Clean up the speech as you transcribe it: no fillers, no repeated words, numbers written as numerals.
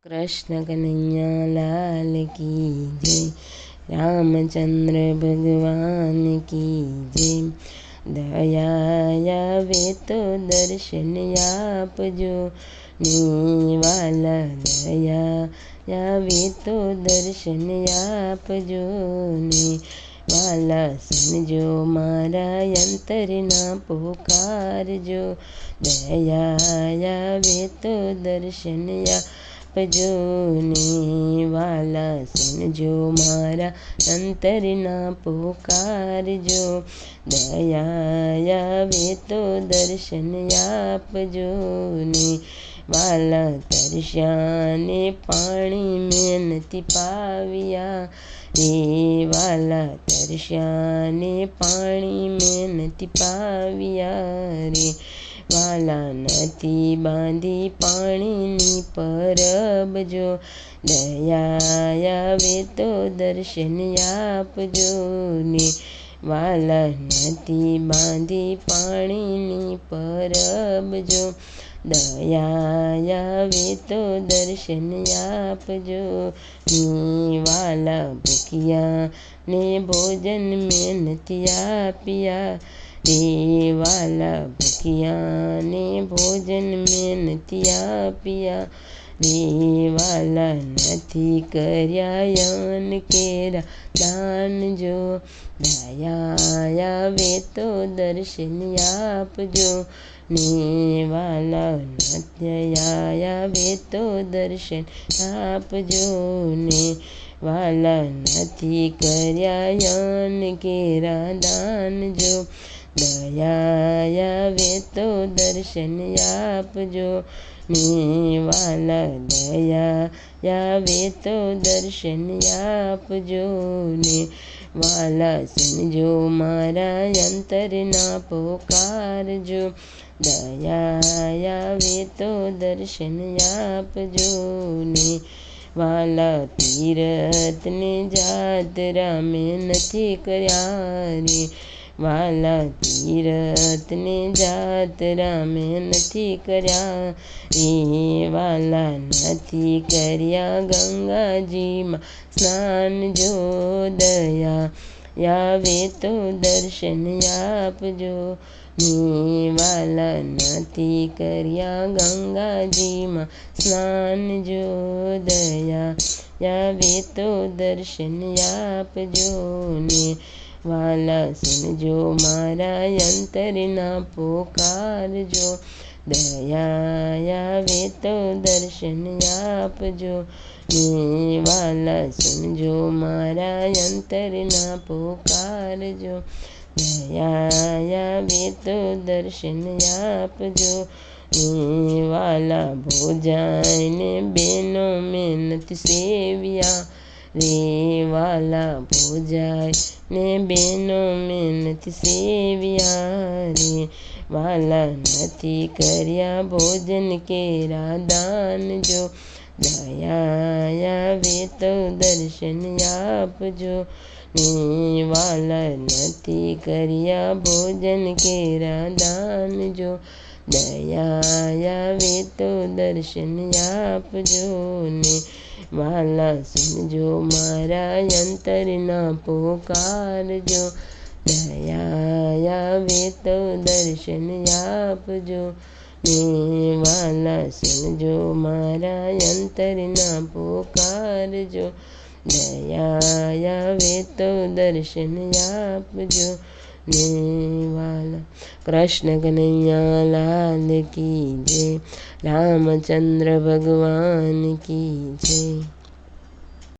कृष्ण कन्हैया लाल की जय। रामचंद्र भगवान की जय। दया आवे तो दर्शन आपजो वाला, दया आवे तो दर्शन आपजो वाला। सुनजो मारा अंतरना पुकारजो, दया आवे तो दर्शन आपजो वाला। सुनजो मारा अंतरना पुकारजो, दया आवे तो दर्शन आपजो वाला। तरस्याने पाणी में नथी पाविया रे वाला, तरस्याने पाणी में नथी पाविया रे वाला। नथी बांधी पाणीनी परब जो, दया आवे तो दर्शन आपजो वाला। नथी बांधी पाणीनी परब जो, दया आवे तो दर्शन आपजो वाला। भूखिया ने भोजन में नथी आपिया रे वाला, भूखिया ने भोजन में नथी आपिया रे वाला। नथी कर्या अन्न केरा दान जो, दया आवे तो दर्शन आपजो वाला। दया आवे तो दर्शन आपजो वाला। नथी कर्या अन्न केरा दान जो, दया आवे तो दर्शन आपजो वाला। दया आवे तो दर्शन आपजो वाला। सुनजो मारा अंतरना पुकारजो, दया आवे तो दर्शन आपजो वाला। तीरथ ने जातरा में नथी कर्या रे वाला, तीरथ ने जातरा में नथी कर्या रे वाला। नथी कर्या गंगा जी में स्नान जो, दया आवे तो दर्शन आपजो वाला। नथी कर्या गंगा जी में स्नान जो, दया आवे तो दर्शन आपजो वाला। सुनजो मारा अंतरना पुकारजो, दया आवे तो दर्शन आपजो वाला। सुनजो मारा अंतरना पुकारजो, दया आवे तो दर्शन आपजो वाला। भोजाई ने बेनों में नथी सेविया रे वाला, भोजाई ने बेनों में नथी सेविया रे वाला। नथी कर्या भोजन केरा दान जो, दया आवे तो दर्शन आपजो वाला। नथी कर्या भोजन केरा दान जो, दया आवे तो दर्शन आपजो वाला। सुनजो मारा अंतरना पुकारजो, दया आवे तो दर्शन आपजो वाला। सुनजो मारा अंतरना पुकारजो, दया आवे तो दर्शन आपजो वाला। कृष्ण कन्हैया लाल की जय। रामचंद्र भगवान की जय।